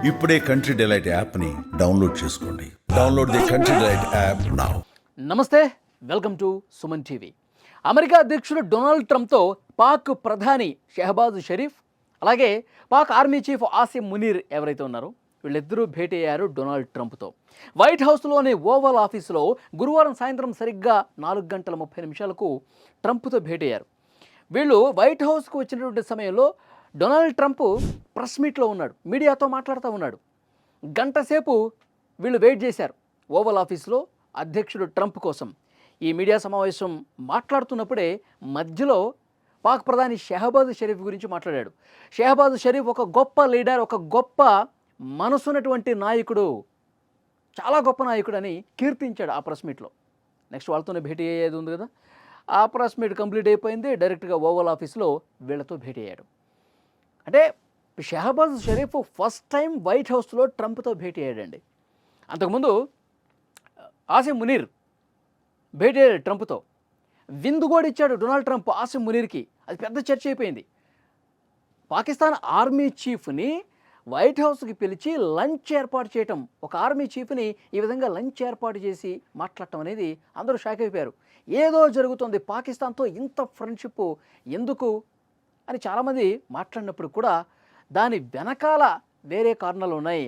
ఇప్పుడే Country Delight యాప్ని download చేసుకోండి. Download the Country Delight app now. నమస్తే, welcome to Suman TV. America అధ్యక్షుడు డొనాల్డ్ ట్రంప్తో పాక్ ప్రధాని షెహబాజ్ షరీఫ్, అలాగే పాక్ ఆర్మీ చీఫ్ ఆసిమ్ మునీర్ ఎవరైతే ఉన్నారో వీళ్ళిద్దరూ భేటీ అయ్యారు డొనాల్డ్ ట్రంప్తో. వైట్ హౌస్లోని ఓవల్ ఆఫీసులో గురువారం సాయంత్రం సరిగ్గా 4:30 ట్రంప్తో భేటీ అయ్యారు. వీళ్ళు వైట్ హౌస్కు వచ్చినటువంటి సమయంలో డొనాల్డ్ ట్రంప్ ప్రెస్ మీట్లో ఉన్నాడు, మీడియాతో మాట్లాడుతూ ఉన్నాడు. గంట సేపు వీళ్ళు వెయిట్ చేశారు ఓవల్ ఆఫీస్లో అధ్యక్షుడు ట్రంప్ కోసం. ఈ మీడియా సమావేశం మాట్లాడుతున్నప్పుడే మధ్యలో పాక్ ప్రధాని షెహబాజ్ షరీఫ్ గురించి మాట్లాడాడు. షెహబాజ్ షరీఫ్ ఒక గొప్ప లీడర్, ఒక గొప్ప మనసున్నటువంటి నాయకుడు, చాలా గొప్ప నాయకుడు అని కీర్తించాడు ఆ ప్రెస్ మీట్లో. నెక్స్ట్ వాళ్ళతోనే భేటీ అయ్యేది ఉంది కదా. ఆ ప్రెస్ మీట్ కంప్లీట్ అయిపోయింది, డైరెక్ట్గా ఓవల్ ఆఫీస్లో వీళ్ళతో భేటీ అయ్యాడు. అంటే Shehbaz Sharif first time white హౌస్లో ట్రంప్తో భేటీ అయ్యాడండి. అంతకుముందు ఆసిమ్ మునీర్ భేటీ అయ్యాడు ట్రంప్తో. విందు కూడా ఇచ్చాడు డొనాల్డ్ ట్రంప్ ఆసిమ్ మునీర్కి. అది పెద్ద చర్చ అయిపోయింది. పాకిస్తాన్ ఆర్మీ చీఫ్ని వైట్ హౌస్కి పిలిచి లంచ్ ఏర్పాటు చేయటం, ఒక ఆర్మీ చీఫ్ని ఈ విధంగా లంచ్ ఏర్పాటు చేసి మాట్లాడటం అనేది అందరూ షాక్ అయిపోయారు. ఏదో జరుగుతుంది, పాకిస్తాన్తో ఇంత ఫ్రెండ్షిప్ ఎందుకు అని చాలామంది మాట్లాడినప్పుడు కూడా దాని వెనకాల వేరే కారణాలు ఉన్నాయి.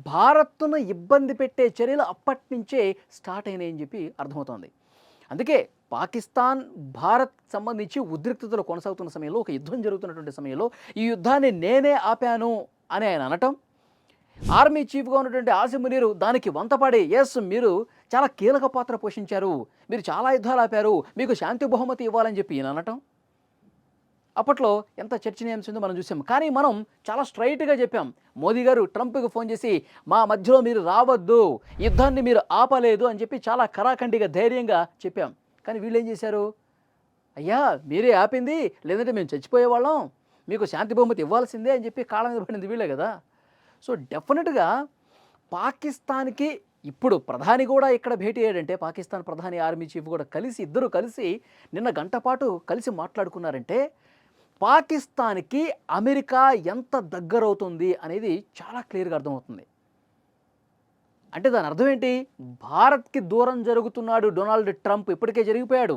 భారత్ను ఇబ్బంది పెట్టే చర్యలు అప్పటి నుంచే స్టార్ట్ అయినాయని చెప్పి అర్థమవుతోంది. అందుకే పాకిస్తాన్ భారత్ సంబంధించి ఉద్రిక్తతలు కొనసాగుతున్న సమయంలో, ఒక యుద్ధం జరుగుతున్నటువంటి సమయంలో ఈ యుద్ధాన్ని నేనే ఆపాను అని ఆయన అనటం, ఆర్మీ చీఫ్గా ఉన్నటువంటి ఆసిమ్ మునీర్ దానికి వంతపాడి, ఎస్ మీరు చాలా కీలక పాత్ర పోషించారు, మీరు చాలా యుద్ధాలు ఆపారు, మీకు శాంతి బహుమతి ఇవ్వాలని చెప్పి ఈయన అనటం, అప్పట్లో ఎంత చర్చనీయాంశందో మనం చూసాం. కానీ మనం చాలా స్ట్రైట్గా చెప్పాం. మోదీ గారు ట్రంప్కి ఫోన్ చేసి మా మధ్యలో మీరు రావద్దు, యుద్ధాన్ని మీరు ఆపలేదు అని చెప్పి చాలా కరాఖండిగా ధైర్యంగా చెప్పాం. కానీ వీళ్ళు ఏం చేశారు, అయ్యా మీరే ఆపింది, లేదంటే మేము చచ్చిపోయేవాళ్ళం, మీకు శాంతి బహుమతి ఇవ్వాల్సిందే అని చెప్పి కాళ్ళ మీద పడింది వీళ్ళే కదా. సో డెఫినెట్గా పాకిస్తాన్కి ఇప్పుడు ప్రధాని కూడా ఇక్కడ భేటీ అయ్యాడంటే, పాకిస్తాన్ ప్రధాని ఆర్మీ చీఫ్ కూడా ఇద్దరు కలిసి నిన్న గంట పాటు కలిసి మాట్లాడుకున్నారంటే పాకిస్తాన్కి అమెరికా ఎంత దగ్గరవుతుంది అనేది చాలా క్లియర్గా అర్థమవుతుంది. అంటే దాని అర్థం ఏంటి, భారత్కి దూరం జరుగుతున్నాడు డొనాల్డ్ ట్రంప్, ఇప్పటికే జరిగిపోయాడు.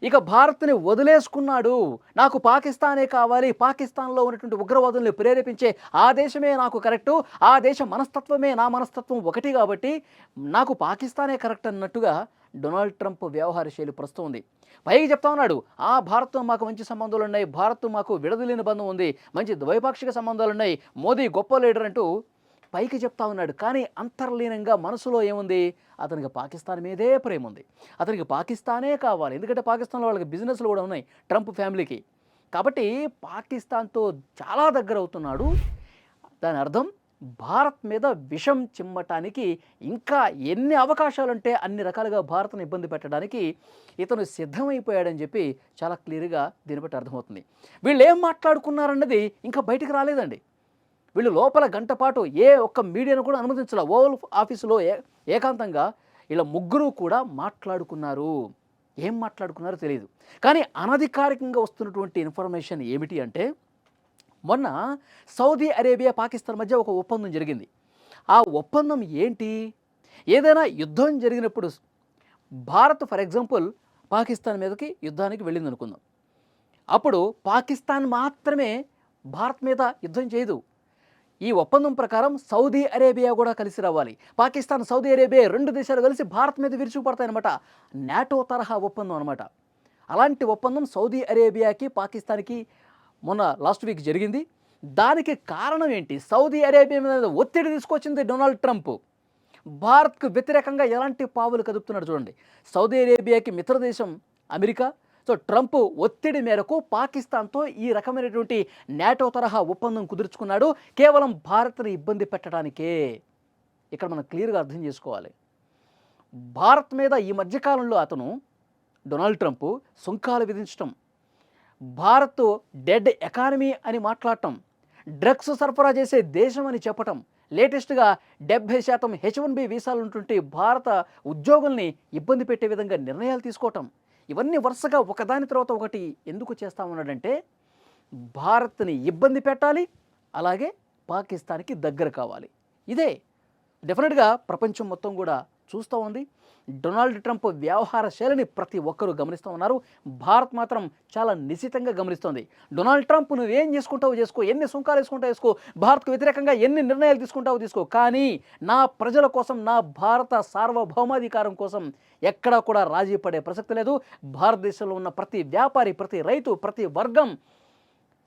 ఇక భారత్ని వదిలేసుకున్నాడు, నాకు పాకిస్తానే కావాలి, పాకిస్తాన్లో ఉన్నటువంటి ఉగ్రవాదుల్ని ప్రేరేపించే ఆ దేశమే నాకు కరెక్టు, ఆ దేశ మనస్తత్వమే నా మనస్తత్వం ఒకటి, కాబట్టి నాకు పాకిస్తానే కరెక్ట్ అన్నట్టుగా డొనాల్డ్ ట్రంప్ వ్యవహార శైలి ప్రస్తుతం ఉంది. పైకి చెప్తా ఉన్నాడు, భారత్తో మాకు మంచి సంబంధాలు ఉన్నాయి, భారత్ మాకు విడదలేని బంధం ఉంది, మంచి ద్వైపాక్షిక సంబంధాలు ఉన్నాయి, మోదీ గొప్ప లీడర్ అంటూ పైకి చెప్తా ఉన్నాడు. కానీ అంతర్లీనంగా మనసులో ఏముంది, అతనికి పాకిస్తాన్ మీదే ప్రేమ ఉంది, అతనికి పాకిస్తానే కావాలి. ఎందుకంటే పాకిస్తాన్లో వాళ్ళకి బిజినెస్లు కూడా ఉన్నాయి ట్రంప్ ఫ్యామిలీకి. కాబట్టి పాకిస్తాన్తో చాలా దగ్గర అవుతున్నాడు. దాని అర్థం భారత్ మీద విషం చిమ్మటానికి ఇంకా ఎన్ని అవకాశాలుంటే అన్ని రకాలుగా భారత్ను ఇబ్బంది పెట్టడానికి ఇతను సిద్ధమైపోయాడని చెప్పి చాలా క్లియర్గా దీన్ని బట్టి అర్థమవుతుంది. వీళ్ళు ఏం మాట్లాడుకున్నారన్నది ఇంకా బయటికి రాలేదండి. వీళ్ళు లోపల గంట పాటు ఏ ఒక్క మీడియాను కూడా అనుమతించాల. ఓవల్ ఆఫీసులో ఏకాంతంగా ఇలా ముగ్గురు కూడా మాట్లాడుకున్నారు. ఏం మాట్లాడుకున్నారో తెలియదు. కానీ అనధికారికంగా వస్తున్నటువంటి ఇన్ఫర్మేషన్ ఏమిటి అంటే, మొన్న సౌదీ అరేబియా పాకిస్తాన్ మధ్య ఒక ఒప్పందం జరిగింది. ఆ ఒప్పందం ఏంటి, ఏదైనా యుద్ధం జరిగినప్పుడు భారత్ ఫర్ ఎగ్జాంపుల్ పాకిస్తాన్ మీదకి యుద్ధానికి వెళ్ళింది అనుకుందాం, అప్పుడు పాకిస్తాన్ మాత్రమే భారత్ మీద యుద్ధం చేయదు. ఈ ఒప్పందం ప్రకారం సౌదీ అరేబియా కూడా కలిసి రావాలి. పాకిస్తాన్ సౌదీ అరేబియా రెండు దేశాలు కలిసి భారత్ మీద విరుచుకుపడతాయన్నమాట. నాటో తరహా ఒప్పందం అనమాట. అలాంటి ఒప్పందం సౌదీ అరేబియాకి పాకిస్తాన్కి మొన్న లాస్ట్ వీక్ జరిగింది. దానికి కారణం ఏంటి, సౌదీ అరేబియా మీద ఒత్తిడి తీసుకొచ్చింది డొనాల్డ్ ట్రంప్. భారత్కు వ్యతిరేకంగా ఎలాంటి పావులు కదుపుతున్నాడు చూడండి. సౌదీ అరేబియాకి మిత్రదేశం అమెరికా. సో ట్రంప్ ఒత్తిడి మేరకు పాకిస్తాన్తో ఈ రకమైనటువంటి నాటో తరహా ఒప్పందం కుదుర్చుకున్నాడు, కేవలం భారత్ని ఇబ్బంది పెట్టడానికే. ఇక్కడ మనం క్లియర్గా అర్థం చేసుకోవాలి. భారత్ మీద ఈ మధ్యకాలంలో అతను డొనాల్డ్ ట్రంప్ సుంకాలు విధించటం, భారత్ డెడ్ ఎకానమీ అని మాట్లాడటం, డ్రగ్స్ సరఫరా చేసే దేశం అని చెప్పటం, లేటెస్ట్గా 70% H1B వీసాలు ఉంటుంటే భారత ఉద్యోగుల్ని ఇబ్బంది పెట్టే విధంగా నిర్ణయాలు తీసుకోవటం, ఇవన్నీ వరుసగా ఒకదాని తర్వాత ఒకటి ఎందుకు చేస్తా ఉన్నాడంటే భారత్ని ఇబ్బంది పెట్టాలి, అలాగే పాకిస్తాన్కి దగ్గర కావాలి. ఇదే డెఫినెట్గా ప్రపంచం మొత్తం కూడా చూస్తూ ఉంది. డొనాల్డ్ ట్రంప్ వ్యవహార శైలిని ప్రతి ఒక్కరూ గమనిస్తూ ఉన్నారు. భారత్ మాత్రం చాలా నిశితంగా గమనిస్తోంది. డొనాల్డ్ ట్రంప్ నువ్వేం చేసుకుంటావో చేసుకో, ఎన్ని సుంకాలు వేసుకుంటావో వేసుకో, భారత్కు వ్యతిరేకంగా ఎన్ని నిర్ణయాలు తీసుకుంటావో తీసుకో, కానీ నా ప్రజల కోసం, నా భారత సార్వభౌమాధికారం కోసం ఎక్కడా కూడా రాజీ పడే ప్రసక్తి లేదు. భారతదేశంలో ఉన్న ప్రతి వ్యాపారి, ప్రతి రైతు, ప్రతి వర్గం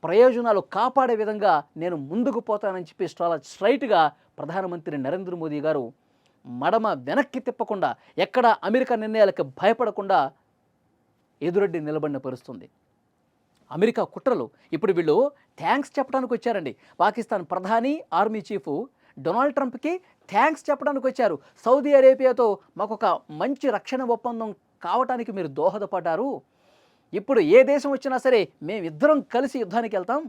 ప్రయోజనాలు కాపాడే విధంగా నేను ముందుకు పోతానని చెప్పి చాలా స్ట్రైట్గా ప్రధానమంత్రి నరేంద్ర మోదీ గారు మడమ వెనక్కి తిప్పకుండా, ఎక్కడ అమెరికా నిర్ణయాలకు భయపడకుండా ఎదురొడ్డి నిలబడిన పరుస్తుంది. అమెరికా కుట్రలు ఇప్పుడు వీళ్ళు థ్యాంక్స్ చెప్పడానికి వచ్చారండి. పాకిస్తాన్ ప్రధాని, ఆర్మీ చీఫ్ డొనాల్డ్ ట్రంప్కి థ్యాంక్స్ చెప్పడానికి వచ్చారు. సౌదీ అరేబియాతో మాకు ఒక మంచి రక్షణ ఒప్పందం కావటానికి మీరు దోహదపడ్డారు. ఇప్పుడు ఏ దేశం వచ్చినా సరే మేమిద్దరం కలిసి యుద్ధానికి వెళ్తాం.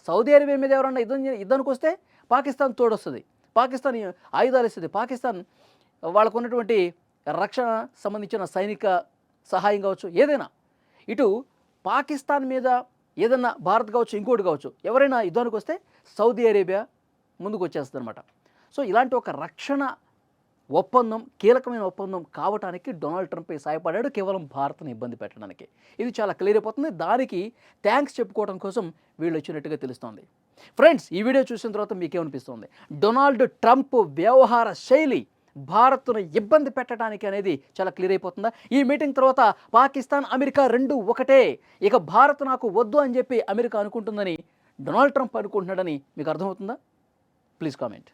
సౌదీ అరేబియా మీద ఎవరన్నా యుద్ధానికి వస్తే పాకిస్తాన్ తోడొస్తుంది, పాకిస్తాన్ ఆయుధాలు ఇస్తుంది, పాకిస్తాన్ వాళ్ళకు ఉన్నటువంటి రక్షణ సంబంధించిన సైనిక సహాయం కావచ్చు, ఏదైనా ఇటు పాకిస్తాన్ మీద ఏదన్నా భారత్ కావచ్చు, ఇంకోటి కావచ్చు, ఎవరైనా యుద్ధానికి వస్తే సౌదీ అరేబియా ముందుకు వచ్చేస్తుంది అనమాట. సో ఇలాంటి ఒక రక్షణ ఒప్పందం, కీలకమైన ఒప్పందం కావటానికి డొనాల్డ్ ట్రంప్ సాయపడ్డాడు, కేవలం భారత్ని ఇబ్బంది పెట్టడానికి. ఇది చాలా క్లియర్ అయిపోతుంది. దానికి థ్యాంక్స్ చెప్పుకోవడం కోసం వీళ్ళు వచ్చినట్టుగా తెలుస్తోంది. ఫ్రెండ్స్, ఈ వీడియో చూసిన తర్వాత మీకేమనిపిస్తుంది? డొనాల్డ్ ట్రంప్ వ్యవహార శైలి భారత్ను ఇబ్బంది పెట్టడానికి అనేది చాలా క్లియర్ అయిపోతుందా? ఈ మీటింగ్ తర్వాత పాకిస్తాన్, అమెరికా రెండు ఒకటే, ఇక భారత్ నాకు వద్దు అని చెప్పి అమెరికా అనుకుంటుందని డొనాల్డ్ ట్రంప్ అనుకుంటున్నాడని మీకు అర్థమవుతుందా? Please comment.